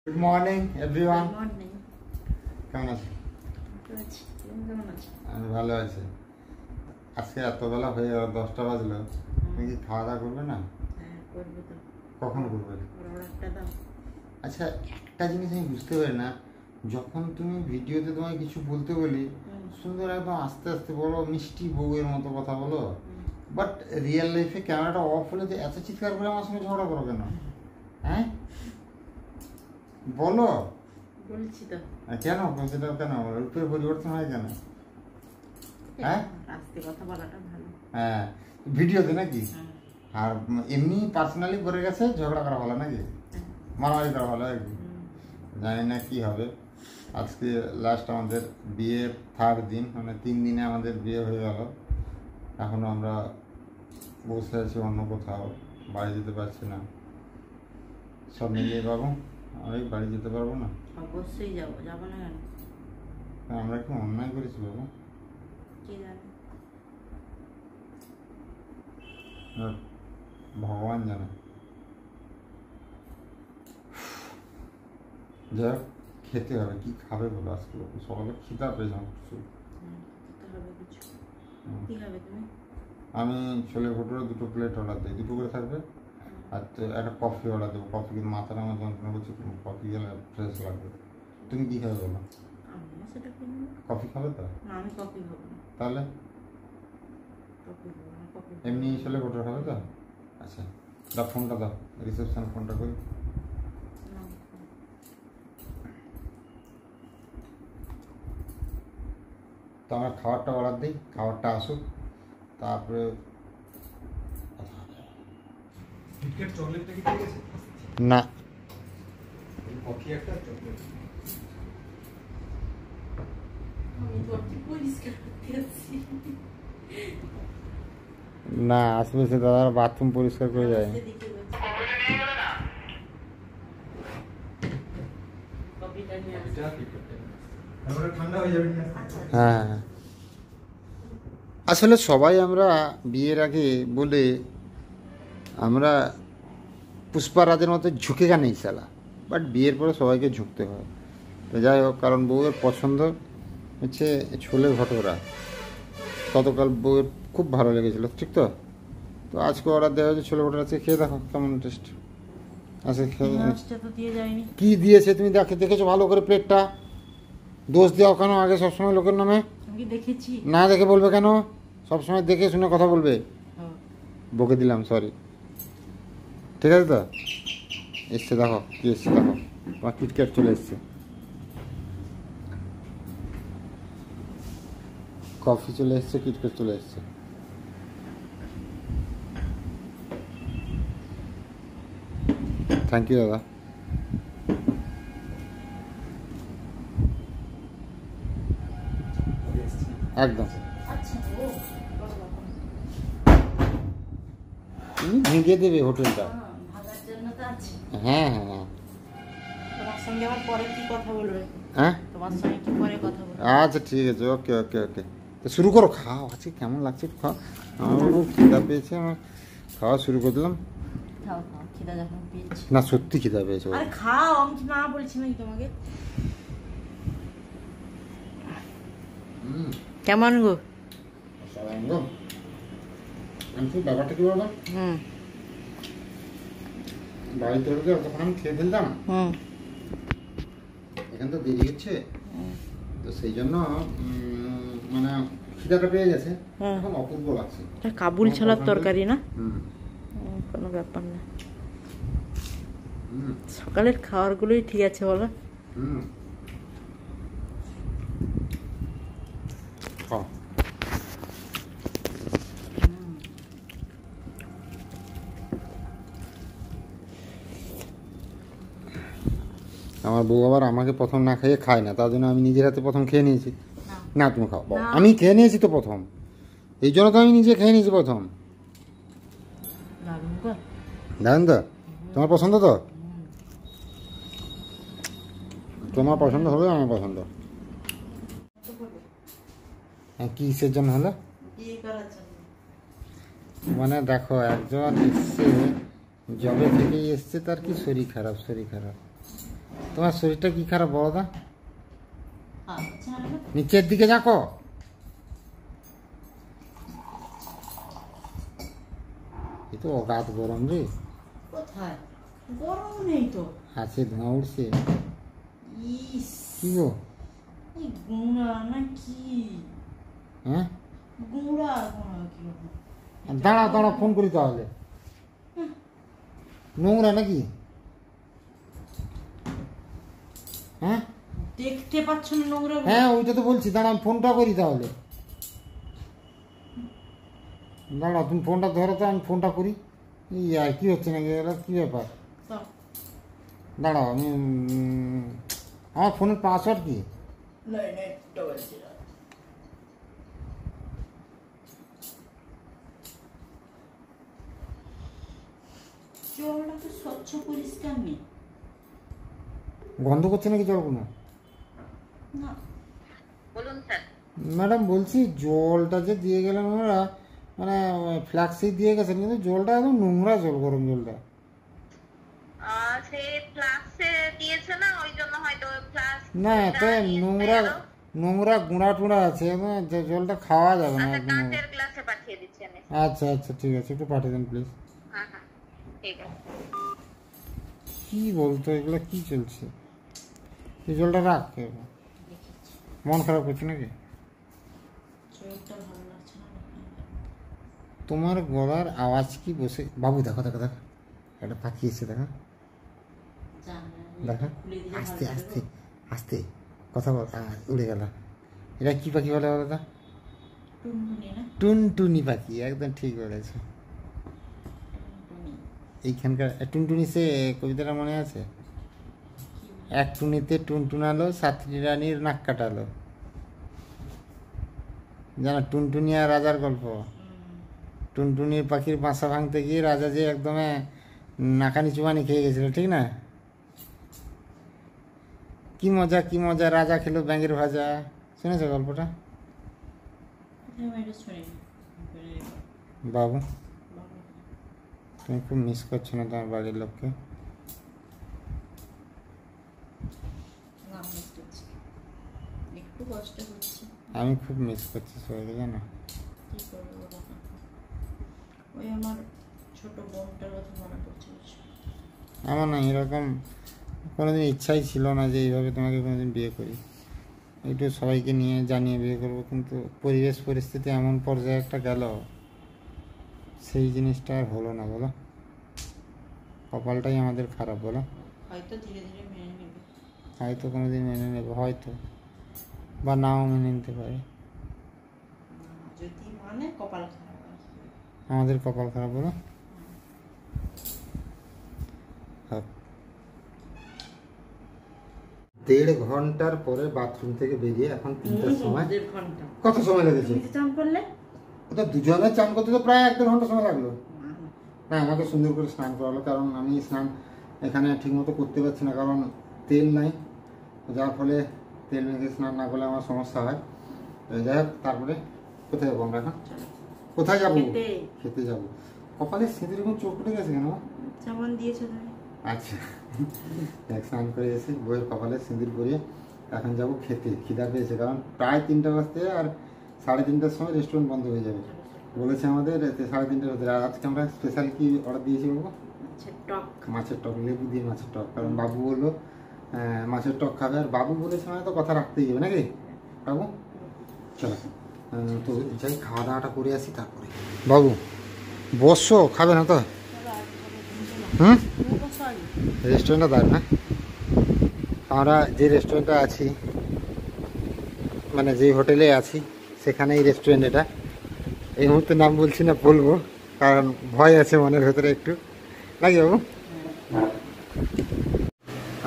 Good morning everyone. Good morning. কেমন আছো? ভালো আছি। তুমি কেমন আছো? আমি ভালো আছি। আজকে এত বেলা হয়ে গেল, 10টা বাজলো। তুমি কি খাওয়া দাওয়া করবে না? হ্যাঁ, করবো তো। কখন করবে? অর্ডারটা দাও। আচ্ছা, একটা জিনিস আমি বুঝতে পারি না, যখন তুমি ভিডিওতে তোমায় কিছু বলতে বলি সুন্দর একদম আস্তে আস্তে বলো, মিষ্টি বউয়ের মতো কথা বলো, বাট রিয়েল লাইফে ক্যামেরাটা অফ হলে যে এত চিৎকার করে আমার সঙ্গে ঝগড়া করো কেন? হ্যাঁ বলো। বলছি তো। কেন সেটা কেন রূপের পরিবর্তন হয় কেন? হ্যাঁ, আস্তে কথা বলাটা ভালো। হ্যাঁ, ভিডিওতে নাকি? আর এমনি পার্সোনালি করে গেছে ঝগড়া করা ভালো নাকি? মারামারি করা ভালো নাকি? জানি না কি হবে। আজকে লাস্ট আমাদের বিয়ের 3rd দিন, মানে 3 দিনে আমাদের বিয়ে হয়ে গেল। এখনো আমরা বসে আছি অন্য কোথাও, বাড়ি যেতে পারছি না। সব মিলিয়ে বাবু, আমি বাড়ি যেতে পারবো না। অবশ্যই যাবো, যাবো না কেন? আমরা কি অন্যায় করেছি বাবু? কি জানি, ভগবান জানে। যাই হোক, খেতে হবে। কি খাবে বলো? আজকে সকালে খিদা পেয়েছিলাম কিছু। খেতে হবে কিছু। কি খাবে তুমি? আমি ছোলে ভটুরে 2 প্লেট অর্ডার দিই, 2 করে থাকবে। আর একটা কফি অর্ডার দেবো। কফি কিন্তু মাথাটা আমার যন্ত্রণা করছে, কফি গেলে ফ্রেশ লাগবে। তুমি কি খাবে বলো? আমিও সেটা কিনবো। কফি খাবে তো? না, আমি কফি খাবো না। তাহলে কফি খাবো না, কফি এমনি ছোলে ভটুরে খাবে তো? আচ্ছা, দাও ফোনটা, দাও রিসেপশন ফোনটা করি। তো আমার খাবারটা অর্ডার দিই, খাবারটা আসুক, তারপরে চকলেটটা কি ঠিক আছে? না, কফি একটা চকলেট। আমি ঘরটি পরিষ্কার করতে যাচ্ছি। না আসবে সে দাদার বাথরুম পরিষ্কার করে যায়। সেদিকে বলছি। কফিটা নিয়ে আসো। তারপরে ঠান্ডা হয়ে যাবে না? হ্যাঁ, আসলে সবাই আমরা বিয়ের আগে বলে আমরা পুষ্পারাজের মতো ঝুঁকেগা নেই সালা, বাট বিয়ের পরে সবাইকে ঝুঁকতে হয়। তো যাই হোক, কারণ বউয়ের পছন্দ হচ্ছে ছোলে ভটোরা। গতকাল বউয়ের খুব ভালো লেগেছিলো, ঠিক তো? তো আজকে অর্ডার দেওয়া হয়েছে ছোলে ভটোরা। আজকে খেয়ে দেখো কেমন টেস্ট আছে। পেঁয়াজটা তো দিয়ে যায়নি। কি দিয়েছে তুমি দেখেছো ভালো করে? প্লেটটা দোষ দেওয়া কেন আগে সবসময় লোকের নামে? আমি কি দেখেছি? না দেখে বলবে কেন? সবসময় দেখে শুনে কথা বলবে। বকে দিলাম, সরি। ঠিক আছে তো? এসছে দেখো, কি এসছে দেখো, তোমার কিটক্যাট চলে এসছে, কফি চলে এসছে, কিটক্যাট চলে এসছে। থ্যাংক ইউ দাদা। একদম আচ্ছা, ও তুমি ভেঙে দেবে হোটেলটা। ভাগার জন্য তো আছে। হ্যাঁ হ্যাঁ হ্যাঁ। তোমার সঙ্গে আবার পরে কি কথা বলবে? হ্যাঁ, তোমার সঙ্গে কি পরে কথা বলবে? আচ্ছা ঠিক আছে, ওকে ওকে ওকে। তো শুরু করো, খাও। আজকে কেমন লাগছে খাও। আমার খুব খিদা পেয়েছে, আমার খাওয়া শুরু করে দিলাম। খাও খাও, খিদা যখন পেয়েছি। না সত্যি খিদা পেয়েছে। আরে খাও, আমি না বলছি নাকি তোমাকে? কেমন গো? আমি ব্যাপারটা কি বললাম, বাড়িতে তখন আমি খেয়ে ফেলতাম, এখান তো দেরি হচ্ছে, তো সেই জন্য মানে খিদাটা পেয়ে গেছে, এখন অপূর্ব লাগছে। কাবুল ছোলার তরকারি না? কোনো ব্যাপার না। সকালের খাবারগুলোই ঠিক আছে বলো? আমার বউ আবার আমাকে প্রথম না খেয়ে খায় না, তার জন্য আমি নিজের হাতে প্রথম খেয়ে নিয়েছি। না তুমি খাও, আমি খেয়ে নিয়েছি তো প্রথম, এই জন্য তো আমি নিজে খেয়ে নিয়েছি প্রথম। দারুন তো? তোমার পছন্দ তো? তোমার পছন্দ হবে, আমার পছন্দ। কিসের জন্য হলো? মানে দেখো, একজন এসছে, জবে থেকেই এসছে, তার কি শরীর খারাপ, শরীর খারাপ। তোমার শরীরটা কি খারাপ বলো দা? আচ্ছা নিচের দিকে যাকো। এ তো অগাধ গরম রে। কোথায় গরম নেই তো, আছে ধোঁয়া উঠছে। ইস কি গো? এই গুঁড়া না কি? হ্যাঁ গুঁড়া গুঁড়া কি হবে? দাঁড়াও দাঁড়াও, ফোন করি তাহলে। নোংরা নাকি? হ্যাঁ দেখতে পাচ্ছ না নোংরা? হ্যাঁ ওইটা তো বলছি, দাঁড়া আমি ফোনটা করি তাহলে। দাঁড়াও তুমি ফোনটা ধরো তো, আমি ফোনটা করি। এই আর কি হচ্ছে নাকি, এটা কি ব্যাপার? দাঁড়াও আমি আমার ফোনের পাসওয়ার্ড কি? জলটা তো স্বচ্ছ পরিষ্কার নেই। গন্ধ করছে নাকি জলগুলো? না বলুন স্যার। ম্যাডাম বলছি জলটা যে দিয়ে গেলেন ওনারা, মানে ফ্ল্যাক্সি দিয়ে গেছেন, কিন্তু জলটা একদম নোংরা জল, গরম জলটা। সে ফ্লাক্সে দিয়েছে না, ওই জন্য হয়তো ফ্লাক্স না তো নোংরা নোংরা গুঁড়া টুড়া আছে, জলটা খাওয়া যাবে না একদম। কাঁচের গ্লাসে পাঠিয়ে দিচ্ছি আমি। আচ্ছা আচ্ছা ঠিক আছে, একটু পাঠিয়ে দেন প্লিজ। হ্যাঁ হ্যাঁ ঠিক আছে। কি বলতো এগুলো, কি চলছে? এই জলটা রাখ। মন খারাপ করছে নাকি? জলটা ভালো লাগছে না। তোমার গলার আওয়াজ কি বসে? বাবু দেখো দেখো দেখো, একটা পাখি এসে দেখো দেখো, আস্তে আস্তে আস্তে কথা বল। উড়ে গেল। এটা কি পাখি বলে বলো তো? টুনটুনি না? টুনটুনি পাখি, একদম ঠিক বলেছে। এইখানকার টুনটুনি, সে কবিতাটা মনে আছে? এক টুনিতে টুনটুনালো, সাতটি রানীর নাক কাটালো। জানো টুনটুনি আর রাজার গল্প? টুনটুনির পাখির বাসা ভাঙতে গিয়ে রাজা যে একদম নাকানি চুবানি খেয়ে গেছিল, ঠিক না? কি মজা কি মজা, রাজা খেলো ব্যাঙের ভাজা। শুনেছো গল্পটা? বাবু তুমি খুব মিস করছো না তোমার বাড়ির লোককে? একটু কষ্ট হচ্ছে। আমি খুব মিস করছি সবাইকে, জানো? কি করবো বাবা, ওই আমার ছোট বোনটার কথা মনে পড়ছে। আমার না এরকম কোনোদিন ইচ্ছাই ছিল না যে এইভাবে তোমাকে কোনোদিন বিয়ে করি। একটু সবাইকে নিয়ে জানিয়ে বিয়ে করবো, কিন্তু পরিবেশ পরিস্থিতি এমন পর্যায়ে একটা গেল, সেই জিনিসটা আর হলো না। বলো, কপালটাই আমাদের খারাপ। বলো, হয়তো ধীরে ধীরে মেনে নেবে, হয়তো কোনোদিন মেনে নেবে, হয়তো বা নাও মেনে নিতে পারে। যদি মানে কপাল খারাপ, আমাদের কপাল খারাপ। বলো, 1.5 ঘন্টার পরে বাথরুম থেকে বেরিয়ে এখন 3টার সময়। 1.5 ঘন্টা? কত সময় লেগেছে? চান করলে ওটা দুজনে চান করতে তো প্রায় 1.5 ঘন্টা সময় লাগলো। না আমাকে সুন্দর করে স্নান করালো, কারণ আমি স্নান এখানে ঠিকমতো করতে পারছি না, কারণ তেল নাই, যার ফলে তেল মেখে স্নান না করলে আমার সমস্যা হয়। যাই হোক, তারপরে কোথায় যাবো আমরা এখন? কোথায় যাবো? খেতে যাবো। কপালে সিঁদুর এবং চোখ উঠে গেছে কেন? সাবান দিয়েছো তুমি? আচ্ছা, এক স্নান করে এসে বইয়ের কপালে সিঁদুর পরিয়ে এখন যাবো খেতে। খিদা পেয়েছে, কারণ প্রায় 3টা বাজতে আর 3:30টার সময় রেস্টুরেন্ট বন্ধ হয়ে যাবে বলেছে আমাদের 3:30টার ভিতরে। আর আজকে আমরা স্পেশাল কি অর্ডার দিয়েছি বাবু? মাছের টক, লেবু দিয়ে মাছের টক। কারণ বাবু বললো মাছের টক খাবে, আর বাবু বলেছে মানে তো কথা রাখতেই হবে নাকি বাবু? চলো তো যাই, খাওয়া দাওয়াটা করে আসি তারপরে। বাবু বসো, খাবে না তো? হুম, রেস্টুরেন্টটা দাঁড় না, আমরা যে রেস্টুরেন্টে আছি, মানে যে হোটেলে আছি সেখানেই রেস্টুরেন্ট। এটা এই মুহূর্তে নাম বলছি না, বলবো কারণ ভয় আছে মনের ভেতরে একটু, নাকি বাবু?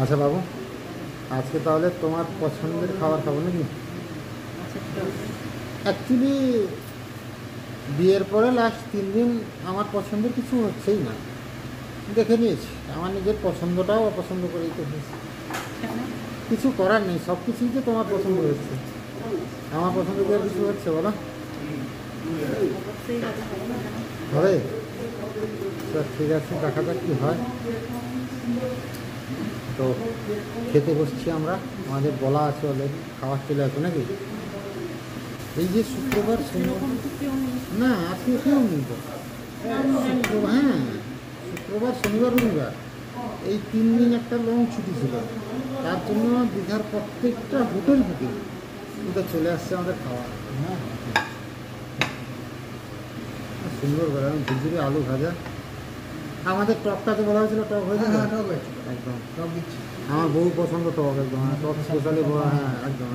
আচ্ছা বাবু, আজকে তাহলে তোমার পছন্দের খাবার খাবো নাকি? অ্যাকচুয়ালি বিয়ের পরে লাস্ট 3 দিন আমার পছন্দের কিছু হচ্ছেই না, দেখে নিয়েছি। আমার নিজের পছন্দটাও অপছন্দ করেই তো হয়েছে, কিছু করার নেই। সব কিছুই তো তোমার পছন্দ হচ্ছে, আমার পছন্দ করে কিছু হচ্ছে বলো? হবে স্যার, ঠিক আছে, দেখা যাক কি হয়। তো খেতে বসছি আমরা, আমাদের বলা আছে অলরেডি, খাবার চলে আসবে নাকি। এই যে শুক্রবার শনিবার, না আজকে কেউ নেই তো, শুক্রবার, হ্যাঁ শুক্রবার শনিবার রবিবার এই 3 দিন একটা লং ছুটি ছিল, তার জন্য দীঘার প্রত্যেকটা হোটেল বুকিং কিন্তু চলে আসছে আমাদের খাওয়া। হ্যাঁ সুন্দর করে ঝুরঝুরি আলু ভাজা, আমাদের টকটা তো বলা হয়েছিল, টক হয়েছে একদম, টক দিচ্ছি। আমার বহু পছন্দ টক, একদম টক স্পেশালি, হ্যাঁ একদম।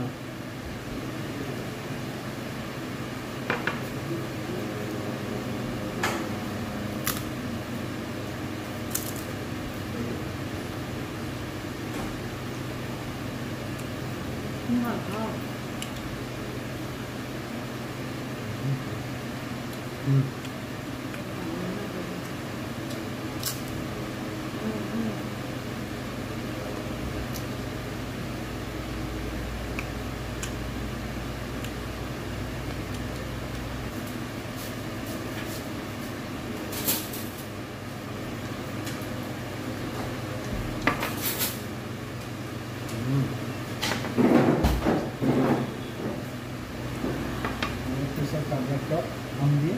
স্পেশাল কাবরার টক আম দিয়ে।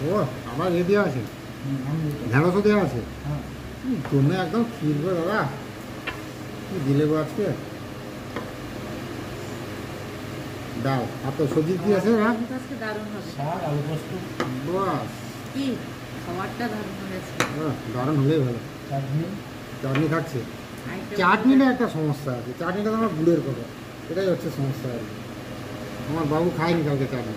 ও আবার এ দেওয়া আছে, আম দিয়ে। ঢেঁড়সও দেওয়া আছে, হ্যাঁ তুমি একদম খিরবে দাদা, কি দিলে গো আজকে। ডাল আর তো সবজি কি আছে না, আজকে দারুণ হবে। শাক, আলু পোস্ত, বাস কি খাবারটা দারুণ হয়েছে। দারুণ হলেই ভালো। চাটনি। চাটনি খাচ্ছে, আইটেম চাটনিটা একটা সমস্যা আছে, চাটনিটা তো আমার গুড়ের কথা, এটাই হচ্ছে সমস্যা আর কি। আমার বাবু খায়নি কালকে চাটনি।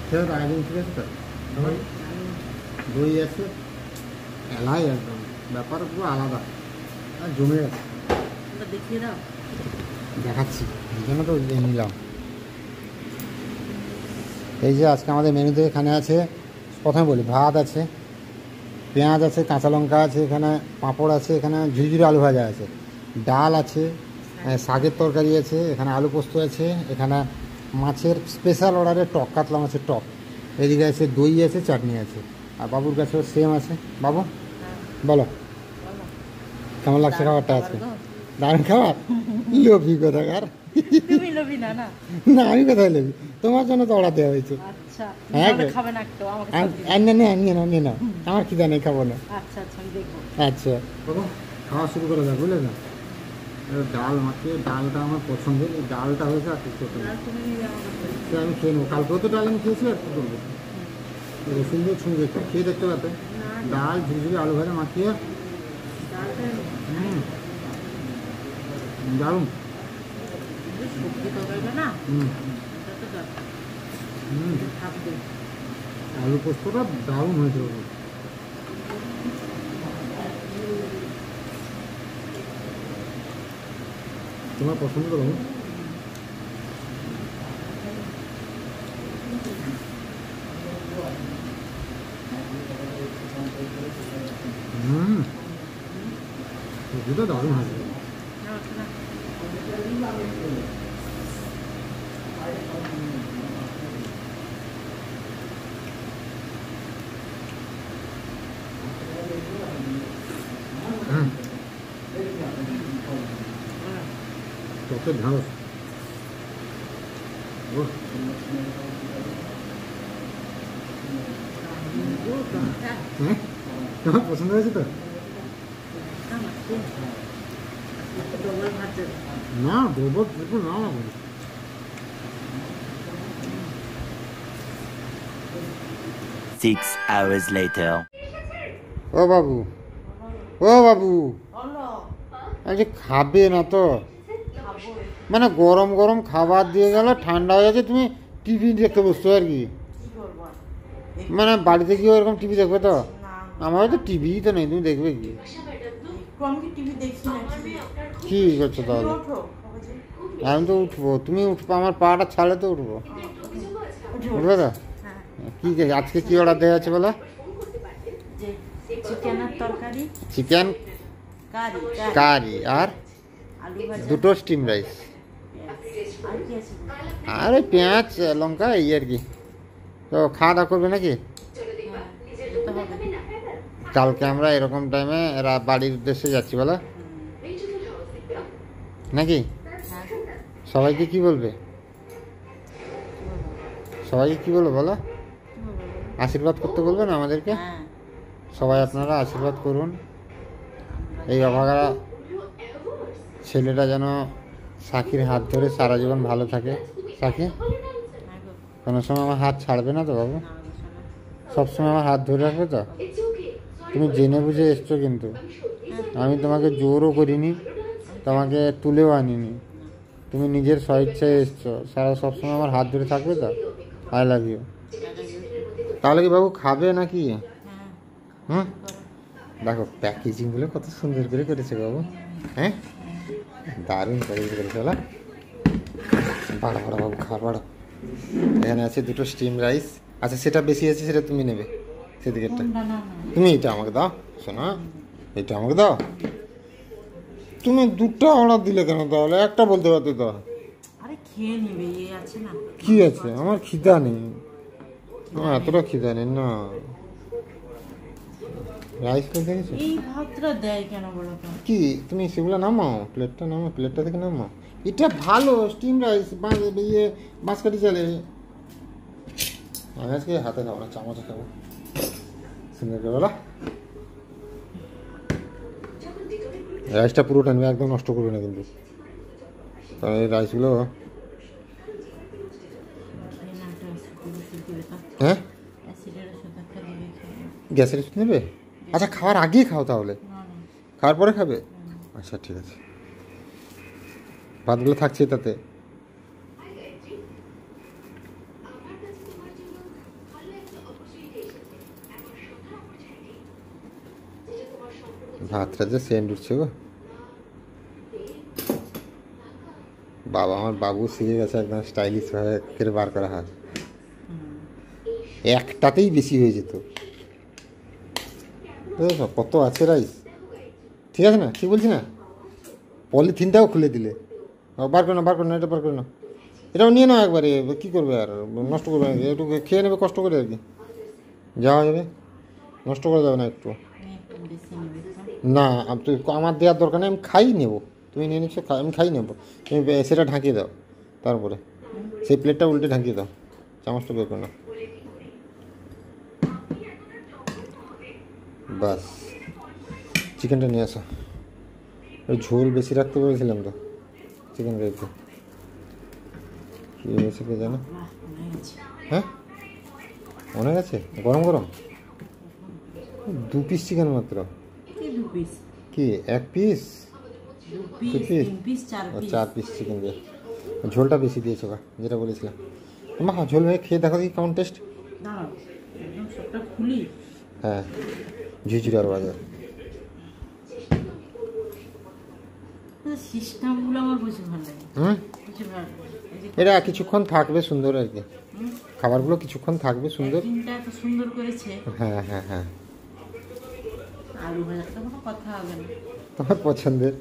খেয়ে তো আয়োজন ঠিক আছে তো, দই। দই আছে, এলাই একদম, ব্যাপার পুরো আলাদা আর জমে গেছে। ওটা দেখিয়ে দাও। দেখাচ্ছি, এই জন্য তো নিলাম। এই যে আজকে আমাদের মেনুতে এখানে আছে, প্রথমে বলি ভাত আছে, পেঁয়াজ আছে, কাঁচা লঙ্কা আছে, এখানে পাঁপড় আছে, এখানে ঝুরঝুরি আলু ভাজা আছে, ডাল আছে, শাকের তরকারি আছে, এখানে আলু পোস্ত আছে, এখানে মাছের স্পেশাল অর্ডারে টক, কাতলা মাছের টক, এদিকে আছে দই আছে, চাটনি আছে, আর বাবুর কাছেও সেম আছে। বাবু বলো কেমন লাগছে খাবারটা আজকে? দারুণ খাবার, লোভি কোথাকার। তুমি লবি না না? না আমি কোথায় লোভি, তোমার জন্য তো অর্ডার দেওয়া হয়েছে। আচ্ছা হ্যাঁ, তাহলে খাবে না একটু আমাকে সব দিও। নিয়ে নাও, আমার খিদা নেই, খাবো না। আচ্ছা আচ্ছা আমি দেখবো। আচ্ছা বাবু খাওয়া শুরু করে দেয়, বুঝলে না, ডাল মাখিয়ে, ডালটা আমার পছন্দের, এই ডালটা হয়েছে আর কিছু করতে আর তুমি নিয়ে আমাকে বলো। সে আমি খেয়ে নেবো, কালকেও তো ডাল আমি খেয়েছি, আর কী করবো, রসুন দিয়ে ছুঁয়ে একটু খেয়ে দেখতে পারতে। না ডাল ঝুরঝুরি আলু ভাজা মাখিয়ে, ডালটা দারুণ। সবজি তরকারিটা না হুম এটা তো দরকার, হুম, এটা থাকবে। আলু পোস্তটা দারুণ হয়েছে বাবু। তোমার পছন্দ তো বাবু? হুম, সবজিটা দারুণ হয়েছে। না না হুম, টকের ঢাঁড়স, ওহ, হ্যাঁ তোমার পছন্দ হয়েছে তো? ডবল ভাত যাবে। না গোবর একটু না লাগে। Six hours later. ও বাবু, ও বাবু, বলো আজকে খাবে না তো? খাবো। মানে গরম গরম খাবার দিয়ে গেল, ঠান্ডা হয়ে যাচ্ছে, তুমি টিভি দেখতে বসছো আর কি? কি করবো আর? মানে বাড়িতে গিয়ে ওরকম টিভি দেখবে তো? না আমার তো টিভিই তো নেই, তুমি দেখবে কি? একটু আমি কি টিভি দেখছি না? কি করছো তাহলে? ওঠো আমি তো উঠবো, তুমি উঠবো, আমার পাটা ছাড়লে তো উঠবো, উঠবে তো? হ্যাঁ কি আজকে কি অর্ডার দেওয়া আছে বলো? যে চিকেনের তরকারি, চিকেন কারি কারি আর আলু ভাজা, দুটো স্টিম রাইস, আর কি আছে? আর ওই পেঁয়াজ লঙ্কা, এই আর কি। তো খাওয়া দাওয়া করবে নাকি? হ্যাঁ যেতে হবে। কালকে আমরা এরকম টাইমে বাড়ির উদ্দেশ্যে যাচ্ছি বলো নাকি? হ্যাঁ সবাইকে কি বলবে? সবাইকে কি বলবো বলো? কি বলবো বলো? আশীর্বাদ করতে বলবে না আমাদেরকে? হ্যাঁ সবাই আপনারা আশীর্বাদ করুন এই অভাগা ছেলেটা যেন সাকির হাত ধরে সারা জীবন ভালো থাকে। সাকি হ্যাঁ গো, কোনো সময় আমার হাত ছাড়বে না তো বাবু? না গো শোনো। সবসময় আমার হাত ধরে রাখবে তো? তুমি জেনে বুঝে এসছো কিন্তু আমি তোমাকে জোরও করিনি, তোমাকে তুলেও আনিনি, তুমি নিজের স্বইচ্ছায় এসছো। সারা সবসময় আমার হাত ধরে থাকবে তো? I love you. তাহলে কি বাবু খাবে নাকি? হ্যাঁ হুম, করো। দেখো প্যাকেজিংগুলো কত সুন্দর করে করেছে বাবু। হ্যাঁ, দারুণ প্যাকেজিং করেছে বলা। বাড়ো বাড়ো বাবু, খাওয়া বাড়ো। এখানে আছে দুটো স্টিম রাইস। আচ্ছা, সেটা বেশি আছে, সেটা তুমি নেবে সেদিকেরটা। কোনটা না না তুমি এটা আমাকে দাও শোনা, এটা আমাকে দাও। তুমি দুটো অর্ডার দিলে কেন? তাহলে একটা বলতে পারতে তো। আরে খেয়ে নিবে এ আছে না। কি আছে? আমার খিদা নেই, আমার এতটা খিদা নেই না। রাইস বলতে গেছো এই ভাতটা দেয় কেন বলো তো? কি? তুমি সেগুলো নামাও, প্লেটটা নামাও, প্লেটটা থেকে নামাও। এটা ভালো স্টিম রাইস, ইয়ে বাঁশকাঠি চালে। আমি আজকে হাতে খাবো না, চামচে খাবো। সুন্দর করে বলা। রাইসটা পুরোটা নেবে, একদম নষ্ট করবে না কিন্তু। কারণ এই রাইসগুলো খেয়ে না একটা ওষুধ দিবে তো। হ্যাঁ, অ্যাসিডের ওষুধ একটা দিবে খেয়ে। গ্যাসের ওষুধ নেবে? আচ্ছা, খাওয়ার আগেই খাও তাহলে। না না খাওয়ার পরে খাবে? আচ্ছা ঠিক আছে, ভাতগুলো থাকছে তাতে। ভাতটা যে সেন্ট উঠছে গো বাবা, আমার বাবু শিখে গেছে একদম স্টাইলিশ ভাবে করে বার করা হয়। একটাতেই বেশি হয়ে যেত। বুঝেছো কত আছে রাইস? ঠিক আছে না, ঠিক বলছি না? পলিথিনটাও খুলে দিলে। বার করে না, বার করে না, এটা বার করে না, এটাও নিয়ে নাও একবারে। কী করবে আর, নষ্ট করবে নাকি? একটু খেয়ে নেবে কষ্ট করে আর কি, যাওয়া যাবে, নষ্ট করে যাবে না একটু। তুমি একটু বেশি নিবে তো। না, তুই আমার দেওয়ার দরকার নেই, আমি খাই নেবো। তুমি নিয়ে নিচ্ছ, আমি খাই নেবো। তুমি সেটা ঢাকিয়ে দাও, তারপরে সেই প্লেটটা উল্টে ঢাকিয়ে দাও, চামচটা বের করে নাও। বাস, চিকেনটা নিয়ে আসো। ওই ঝোল বেশি রাখতে বলেছিলাম তো চিকেন রাইতে। কী হয়েছে কে জানো? বাহ, মনে গেছে। হ্যাঁ, অনেক আছে। গরম গরম 2 পিস চিকেন মাত্র। কি 2 পিস? কি 1 piece? 2 piece, 2 piece? 3 piece, 4 piece. 4 piece chicken দিয়ে। ঝোলটা বেশি দিয়েছো বা, যেটা বলেছিলাম। মা ঝোল মেয়ে খেয়ে দেখো দেখি কেমন টেস্ট। দাঁড়াও একদম সবটা খুলি। হ্যাঁ, ঝিঝিরার বাজার। সিস্টেমগুলো আমার বেশি ভালো লাগে। হুম, বেশি ভালো লাগে। এই যে এটা কিছুক্ষণ থাকবে সুন্দর আর কি, খাবারগুলো কিছুক্ষণ থাকবে সুন্দর। প্যাকিংটা এত সুন্দর করেছে। হ্যাঁ হ্যাঁ হ্যাঁ, আলু ভাজাটা কোনো কথা হবে না। তোমার পছন্দের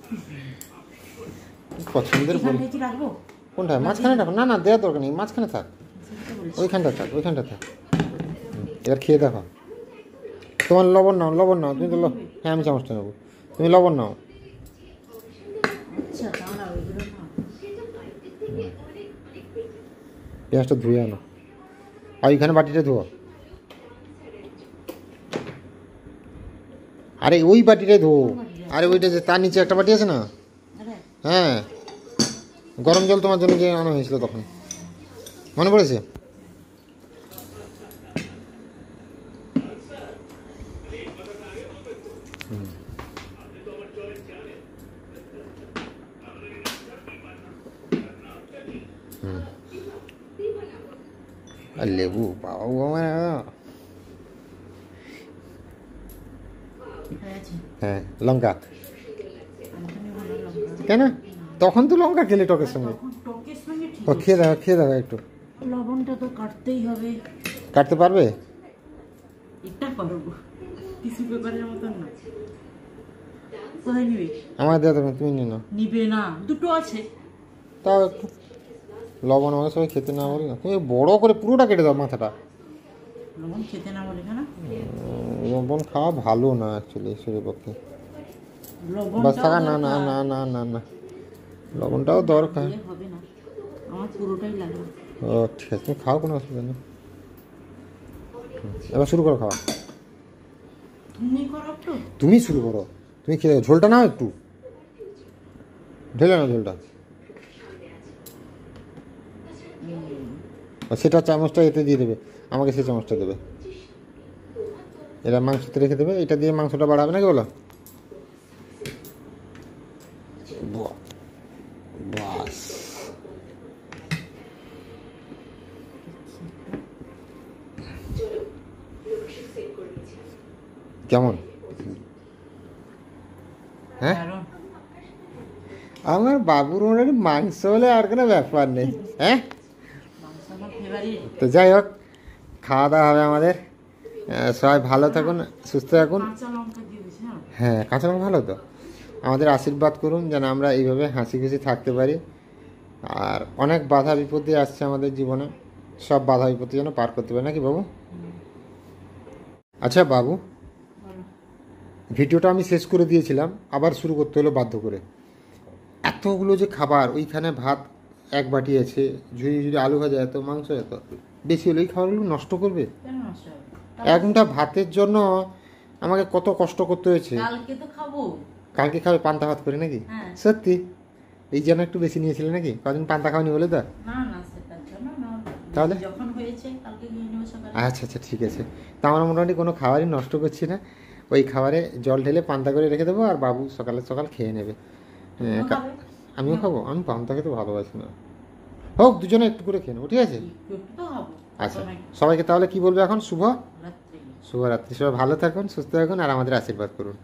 পছন্দের বল। এখানটায় কি রাখবো? কোনটা? মাঝখানে রাখো। না না, দেওয়ার দরকার নেই, মাঝখানে থাক, সেটা বলছি। ওইখানটা থাক, ওইখানটা থাক। এবার খেয়ে দেখো। তোমার লবণ নাও, লবণ নাও। তুমি তো হ্যাঁ, আমি চামচটা নেবো, তুমি লবণ নাও। আচ্ছা দাঁড়াও এগুলো না। পেঁয়াজটা ধুয়ে আনো, আর ওইখানে বাটিটা ধোয়া। আরে ওই বাটিটাই ধো। আরে ওইটা যে তার নিচে একটা বাটি আছে না? আরে হ্যাঁ, গরম জল তোমার জন্য যে আনা হয়েছিল তখন, মনে পড়েছে? আর লেবু বাবা আমার। হয়েছে। হ্যাঁ, লঙ্কা। আমি তো নিব না লঙ্কা। কেন? তখন তো লঙ্কা খেলে টকের সঙ্গে। তখন টকের সঙ্গে ঠিক ও খেয়ে দাও, খেয়ে দাও একটু। লবণটা তো কাটতেই হবে। কাটতে পারবে? এটা পারবো, টিস্যু পেপারের মতন না। কোথায় নিবি? আমার দেওয়া দরকার, তুমি নিয়ে নাও। নিবে না, দুটো আছে। তাও একটু লবণ আমাকে সবাই খেতে না বলে না, তুমি বড় করে পুরোটা কেটে দাও মাথাটা। লবণ খেতে না বলে কেন? লবণ খাওয়া ভালো না অ্যাকচুয়ালি শরীরের পক্ষে। লবণ বাস থাকা না না না না না না, লবণটাও দরকার। হবে না, আমার পুরোটাই লাগবে। ও ঠিক আছে, তুমি খাও, কোনো অসুবিধা নেই। এবার শুরু করো খাওয়া। তুমি করো তো। তুমি শুরু করো, তুমি খেয়ে ঝোলটা নাও একটু, ঢেলে নাও ঝোলটা। আর সেটা চামচটা এতে দিয়ে দেবে, আমাকে সেই চামচটা দেবে। এরা মাংসতে রেখে দেবে, এটা দিয়ে মাংসটা বাড়াবে নাকি বলো? বাস কেমন? হ্যাঁ, কারণ আমার বাবুর মনে মাংস হলে আর কোনো ব্যাপার নেই। হ্যাঁ, মাংস আমার ফেভারিট। তো যাই হোক, খাওয়া দাওয়া হবে আমাদের। সবাই ভালো থাকুন, সুস্থ থাকুন। কাঁচা লঙ্কা দিয়ে দিছি। হ্যাঁ, কাঁচা লঙ্কা ভালো তো। আমাদের আশীর্বাদ করুন যেন আমরা এইভাবে হাসি খুশি থাকতে পারি। আর অনেক বাধা বিপত্তি আসছে আমাদের জীবনে, সব বাধা বিপত্তি যেন পার করতে পারি, নাকি বাবু? আচ্ছা বাবু, ভিডিওটা আমি শেষ করে দিয়েছিলাম, আবার শুরু করতে হলো বাধ্য করে। এতগুলো যে খাবার, ওইখানে ভাত এক বাটি আছে, যদি আলু ভাজা এত, মাংস এত, বেশি হলে এই খাবারগুলো নষ্ট করবে? কেন নষ্ট হবে? এক মুঠা ভাতের জন্য আমাকে কত কষ্ট করতে হয়েছে। কালকে তো খাবো। কালকে খাবে পান্তা ভাত করে নাকি? হ্যাঁ। সত্যি? এই জন্য একটু বেশি নিয়েছিলে নাকি? কদিন পান্তা খাওয়ানি বলে তো? না না, সেটার জন্য না। তাহলে? যখন হয়েছে কালকে খেয়ে নেবো সকালে। আচ্ছা আচ্ছা, ঠিক আছে। তা আমরা মোটামুটি কোনো খাবারই নষ্ট করছি না। ওই খাবারে জল ঢেলে পান্তা করে রেখে দেবো, আর বাবু সকালে সকাল খেয়ে নেবে। তুমিও খাবে? আমিও খাবো, আমি পান্তা খেতে ভালোবাসি না। হোক, দুজনে একটু করে খেয়ে নেবো, ঠিক আছে? একটু একটু তো খাবো। আচ্ছা, অনেক সবাইকে তাহলে কি বলবো এখন? রাত্রে। শুভরাত্রি। সবাই ভালো থাকুন, সুস্থ থাকুন, আর আমাদের আশীর্বাদ করুন।